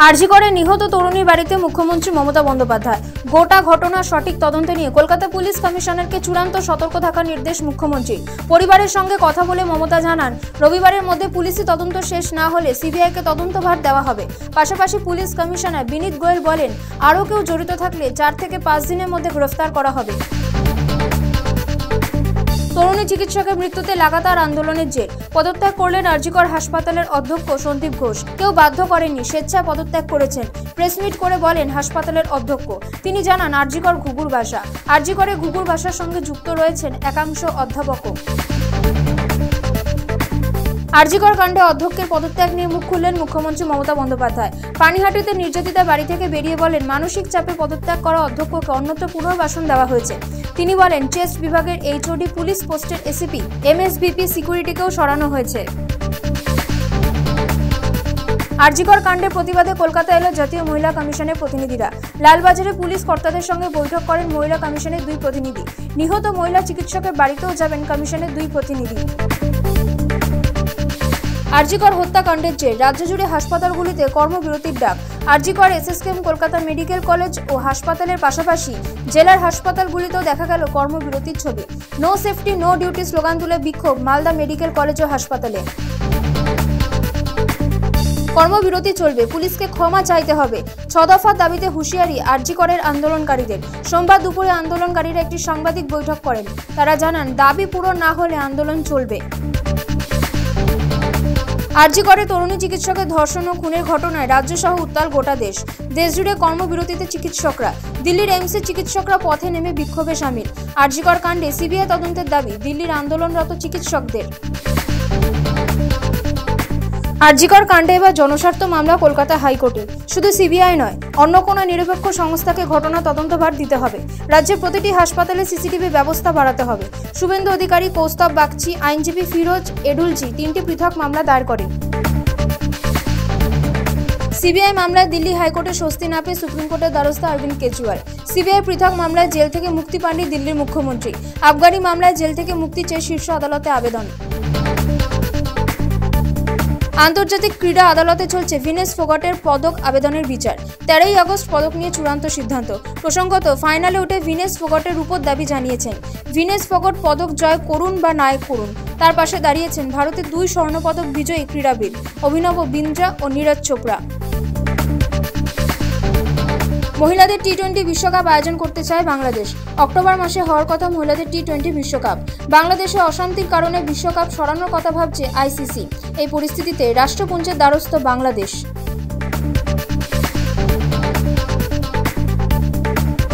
আরজি করে নিহত তরুণীর বাড়িতে মুখ্যমন্ত্রী মমতা বন্দ্যোপাধ্যায়। গোটা ঘটনার সঠিক তদন্ত নিয়ে কলকাতা পুলিশ কমিশনারকে চূড়ান্ত সতর্ক থাকার নির্দেশ মুখ্যমন্ত্রীর। পরিবারের সঙ্গে কথা বলে মমতা জানান, রবিবারের মধ্যে পুলিশি তদন্ত শেষ না হলে সিবিআইকে তদন্তভার দেওয়া হবে। পাশাপাশি পুলিশ কমিশনার বিনীত গোয়েল বলেন, আরও কেউ জড়িত থাকলে 4 থেকে 5 দিনের মধ্যে গ্রেফতার করা হবে। তরুণী চিকিৎসকের মৃত্যুতে লাগাতার আন্দোলনের জের। পদত্যাগ করলেন আরজিকর হাসপাতালের অধ্যক্ষ সন্দীপ ঘোষ। কেউ বাধ্য করেননি, স্বেচ্ছায় পদত্যাগ করেছেন। প্রেসমিট করে বলেন হাসপাতালের অধ্যক্ষ। তিনি জানান, আরজিকর ঘুঘুর বাসা। আরজিকরে ঘুঘুর বাসার সঙ্গে যুক্ত রয়েছেন একাংশ অধ্যাপকও। আরজিকর কাণ্ডে অধ্যক্ষের পদত্যাগ নিয়ে মুখ খুললেন মুখ্যমন্ত্রী মমতা বন্দ্যোপাধ্যায়। পানিহাটিতে নির্যাতিতা বাড়ি থেকে বেরিয়ে বলেন, মানসিক চাপে পদত্যাগ করা অধ্যক্ষকে অন্যত্র পুনর্বাসন দেওয়া হয়েছে। তিনি বলেন, চেস্ট বিভাগের এইচওডি, পুলিশ পোস্টের এসিপি, এমএসবিপি সিকিউরিটিকেও সরানো হয়েছে। আরজিকর কাণ্ডের প্রতিবাদে কলকাতা এলো জাতীয় মহিলা কমিশনের প্রতিনিধিরা। লালবাজারে পুলিশ কর্তাদের সঙ্গে বৈঠক করেন মহিলা কমিশনের 2 প্রতিনিধি। নিহত মহিলা চিকিৎসকের বাড়িতেও যাবেন কমিশনের 2 প্রতিনিধি। আরজিকর হত্যাকাণ্ডের জের, রাজ্য জুড়ে হাসপাতালগুলিতে কর্মবিরতির ডাক। RG Kar, SSKM, Kolkata medical college ও হাসপাতালের পাশাপাশি জেলার হাসপাতালগুলিতেও দেখা গেল কর্মবিরতির ছবি। No safety no duty slogan তুলে বিক্ষোভ মালদা মেডিকেল কলেজ ও হাসপাতালে। কর্মবিরতি চলবে, পুলিশকে ক্ষমা চাইতে হবে। 6 দফার দাবিতে হুঁশিয়ারি আরজিকরের আন্দোলনকারীদের। সোমবার দুপুরে আন্দোলনকারীরা একটি সাংবাদিক বৈঠক করেন। তারা জানান, দাবি পূরণ না হলে আন্দোলন চলবে। আরজিকরে তরুণী চিকিৎসকের ধর্ষণ ও খুনের ঘটনায় রাজ্য সহ উত্তাল গোটা দেশ। দেশজুড়ে কর্মবিরতিতে চিকিৎসকরা। দিল্লির এইমসের চিকিৎসকরা পথে নেমে বিক্ষোভে সামিল। আরজিকর কাণ্ডে সিবিআই তদন্তের দাবি দিল্লির আন্দোলনরত চিকিৎসকদের। আরজিকর কাণ্ডে এবার জনস্বার্থ মামলা কলকাতা হাইকোর্টে। শুধু সিবিআই নয়, অন্য কোনো নিরপেক্ষ সংস্থাকে ঘটনা তদন্তভার দিতে হবে। রাজ্যের প্রতিটি হাসপাতালে সিসিটিভি ব্যবস্থা বাড়াতে হবে। শুভেন্দু অধিকারী, কৌস্তব বাগচি, আইনজীবী ফিরোজ এডুলজি 3টি পৃথক মামলা দায়ের করেন। সিবিআই মামলায় দিল্লি হাইকোর্টে স্বস্তি না পেয়ে সুপ্রিম কোর্টের দ্বারস্থ অরবিন্দ কেজরিওয়াল। সিবিআই পৃথক মামলায় জেল থেকে মুক্তি পাননি দিল্লির মুখ্যমন্ত্রী। আবগারি মামলায় জেল থেকে মুক্তি চেয়ে শীর্ষ আদালতে আবেদন। আন্তর্জাতিক ক্রীড়া আদালতে চলছে ভিনেস ফোগাটের পদক আবেদনের বিচার। 13ই আগস্ট পদক নিয়ে চূড়ান্ত সিদ্ধান্ত। প্রসঙ্গত, ফাইনালে উঠে ভিনেস ফোগাটের রূপোর দাবি জানিয়েছেন। ভিনেস ফোগাট পদক জয় করুন বা নাই করুন, তার পাশে দাঁড়িয়েছেন ভারতের 2 স্বর্ণপদক বিজয়ী ক্রীড়াবিদ অভিনব বিন্দ্রা ও নীরজ চোপড়া। মহিলাদের টি20 বিশ্বকাপ আয়োজন করতে চায় বাংলাদেশ। অক্টোবর মাসে হওয়ার কথা মহিলাদের টি20 বিশ্বকাপ। বাংলাদেশে অশান্তির কারণে বিশ্বকাপ সরানোর কথা ভাবছে আইসিসি। এই পরিস্থিতিতে রাষ্ট্রপুঞ্জের দ্বারস্থ বাংলাদেশ।